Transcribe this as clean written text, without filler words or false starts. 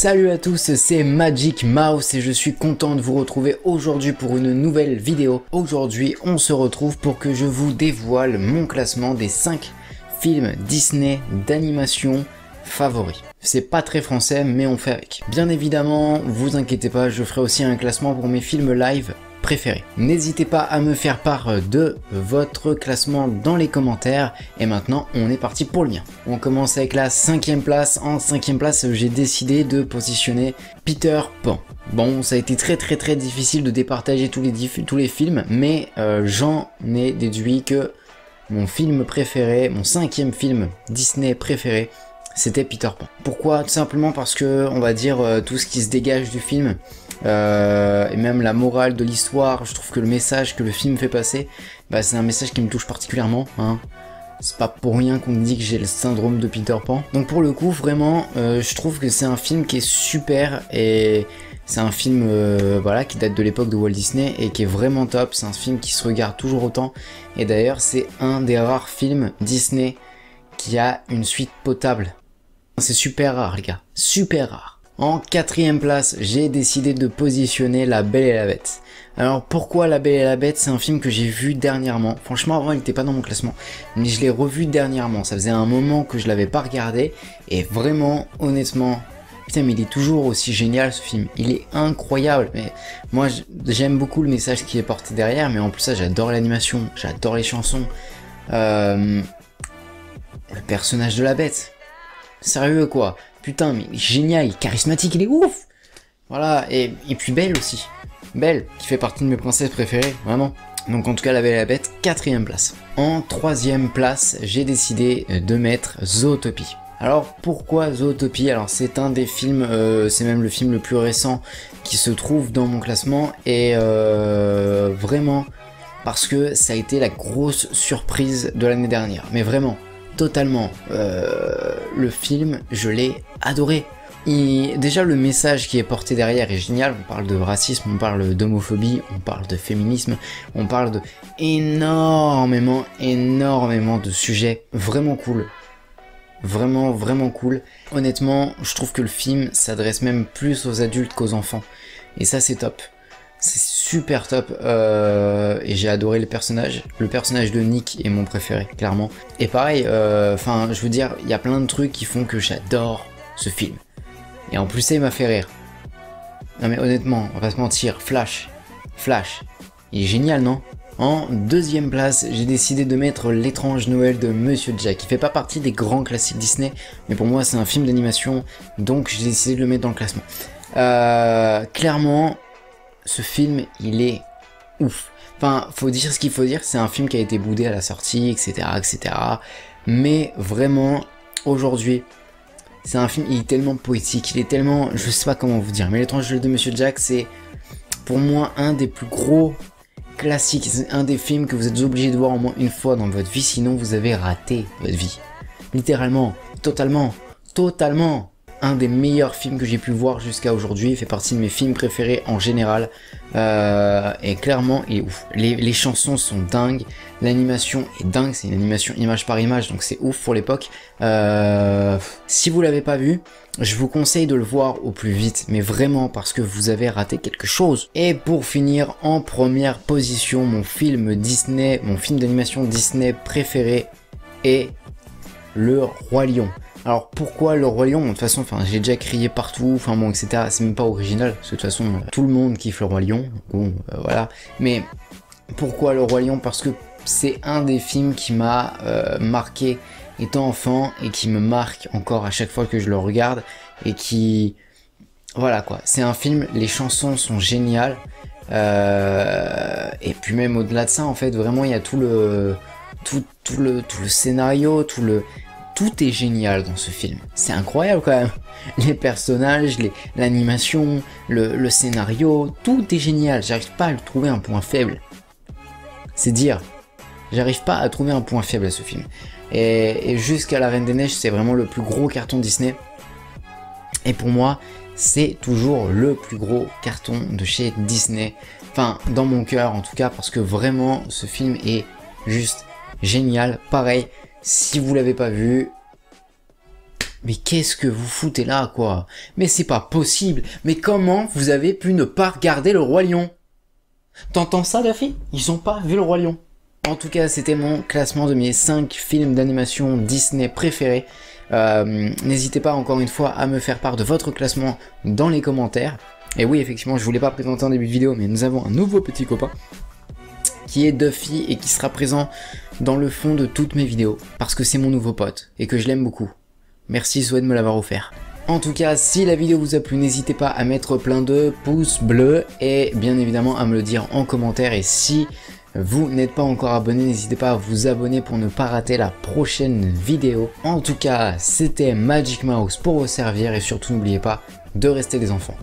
Salut à tous, c'est Magic Mouse et je suis content de vous retrouver aujourd'hui pour une nouvelle vidéo. Aujourd'hui, on se retrouve pour que je vous dévoile mon classement des 5 films Disney d'animation favoris. C'est pas très français, mais on fait avec. Bien évidemment, vous inquiétez pas, je ferai aussi un classement pour mes films live préférés. N'hésitez pas à me faire part de votre classement dans les commentaires. Et maintenant, on est parti pour le mien. On commence avec la 5e place. En 5e place, j'ai décidé de positionner Peter Pan. Bon, ça a été très difficile de départager tous les films, mais j'en ai déduit que mon film préféré, mon 5e film Disney préféré, c'était Peter Pan. Pourquoi? Tout simplement parce que, on va dire, tout ce qui se dégage du film, et même la morale de l'histoire, je trouve que le message que le film fait passer, bah, c'est un message qui me touche particulièrement, hein. C'est pas pour rien qu'on me dit que j'ai le syndrome de Peter Pan. Donc pour le coup, vraiment, je trouve que c'est un film qui est super, et c'est un film voilà, qui date de l'époque de Walt Disney et qui est vraiment top. C'est un film qui se regarde toujours autant, et d'ailleurs c'est un des rares films Disney qui a une suite potable. C'est super rare les gars, super rare. En 4e place, j'ai décidé de positionner La Belle et la Bête. Alors pourquoi La Belle et la Bête? C'est un film que j'ai vu dernièrement. Franchement, avant il n'était pas dans mon classement, mais je l'ai revu dernièrement. Ça faisait un moment que je l'avais pas regardé, et vraiment, honnêtement, putain, mais il est toujours aussi génial ce film. Il est incroyable. Mais moi, j'aime beaucoup le message qui est porté derrière, mais en plus ça, j'adore l'animation, j'adore les chansons. Le personnage de la Bête. Sérieux quoi, putain mais il est génial, il est charismatique, il est ouf. Voilà, et puis Belle aussi. Belle, qui fait partie de mes princesses préférées, vraiment. Donc en tout cas La Belle et la Bête, 4e place. En 3e place, j'ai décidé de mettre Zootopie. Alors pourquoi Zootopie? Alors c'est un des films, c'est même le film le plus récent qui se trouve dans mon classement, et vraiment parce que ça a été la grosse surprise de l'année dernière, mais vraiment. Totalement, le film, je l'ai adoré. Déjà le message qui est porté derrière est génial. On parle de racisme, on parle d'homophobie, on parle de féminisme, on parle de énormément de sujets vraiment cool. Vraiment cool. Honnêtement, je trouve que le film s'adresse même plus aux adultes qu'aux enfants. Et ça c'est top. C'est super top, et j'ai adoré le personnage. Le personnage de Nick est mon préféré, clairement. Et pareil, enfin, je veux dire, il y a plein de trucs qui font que j'adore ce film. Et en plus, ça, il m'a fait rire. Non mais honnêtement, on va pas se mentir, Flash, il est génial, non? En 2e place, j'ai décidé de mettre L'étrange Noël de Monsieur Jack. Il fait pas partie des grands classiques Disney, mais pour moi, c'est un film d'animation, donc j'ai décidé de le mettre dans le classement. Clairement, ce film, il est ouf. Enfin, faut dire ce qu'il faut dire, c'est un film qui a été boudé à la sortie, etc. Mais vraiment, aujourd'hui, c'est un film, il est tellement poétique, il est tellement... Je sais pas comment vous dire, mais L'étrange Noël de Monsieur Jack, c'est pour moi un des plus gros classiques. C'est un des films que vous êtes obligé de voir au moins une fois dans votre vie, sinon vous avez raté votre vie. Littéralement, totalement. Un des meilleurs films que j'ai pu voir jusqu'à aujourd'hui, il fait partie de mes films préférés en général, et clairement il est ouf. Les chansons sont dingues, l'animation est dingue, c'est une animation image par image, donc c'est ouf pour l'époque. Si vous l'avez pas vu, je vous conseille de le voir au plus vite, mais vraiment parce que vous avez raté quelque chose. Et pour finir, en première position, mon film d'animation Disney préféré est Le Roi Lion. Alors pourquoi Le Roi Lion? De toute façon, enfin, j'ai déjà crié partout, enfin bon, etc. C'est même pas original, parce que de toute façon, tout le monde kiffe Le Roi Lion, bon, voilà. Mais pourquoi Le Roi Lion? Parce que c'est un des films qui m'a marqué étant enfant, et qui me marque encore à chaque fois que je le regarde, et qui... Voilà quoi, c'est un film, les chansons sont géniales, et puis même au-delà de ça, en fait, vraiment, il y a tout le scénario, tout est génial dans ce film. C'est incroyable quand même. Les personnages, l'animation, le scénario, tout est génial. J'arrive pas à trouver un point faible. C'est dire. J'arrive pas à trouver un point faible à ce film. Et jusqu'à La Reine des Neiges, c'est vraiment le plus gros carton Disney. Et pour moi, c'est toujours le plus gros carton de chez Disney. Enfin, dans mon cœur en tout cas, parce que vraiment, ce film est juste génial. Pareil, si vous l'avez pas vu, Mais qu'est-ce que vous foutez là, quoi? Mais c'est pas possible. Mais comment vous avez pu ne pas regarder le Roi Lion? T'entends ça, Daffy? Ils ont pas vu le Roi Lion. En tout cas, c'était mon classement de mes 5 films d'animation Disney préférés. N'hésitez pas encore une fois à me faire part de votre classement dans les commentaires. Et oui, effectivement, je voulais pas présenter en début de vidéo, mais nous avons un nouveau petit copain qui est Duffy et qui sera présent dans le fond de toutes mes vidéos parce que c'est mon nouveau pote et que je l'aime beaucoup. Merci Zoé de me l'avoir offert. En tout cas, si la vidéo vous a plu, n'hésitez pas à mettre plein de pouces bleus et bien évidemment à me le dire en commentaire. Et si vous n'êtes pas encore abonné, n'hésitez pas à vous abonner pour ne pas rater la prochaine vidéo. En tout cas, c'était Magic Mouse pour vous servir et surtout n'oubliez pas de rester des enfants.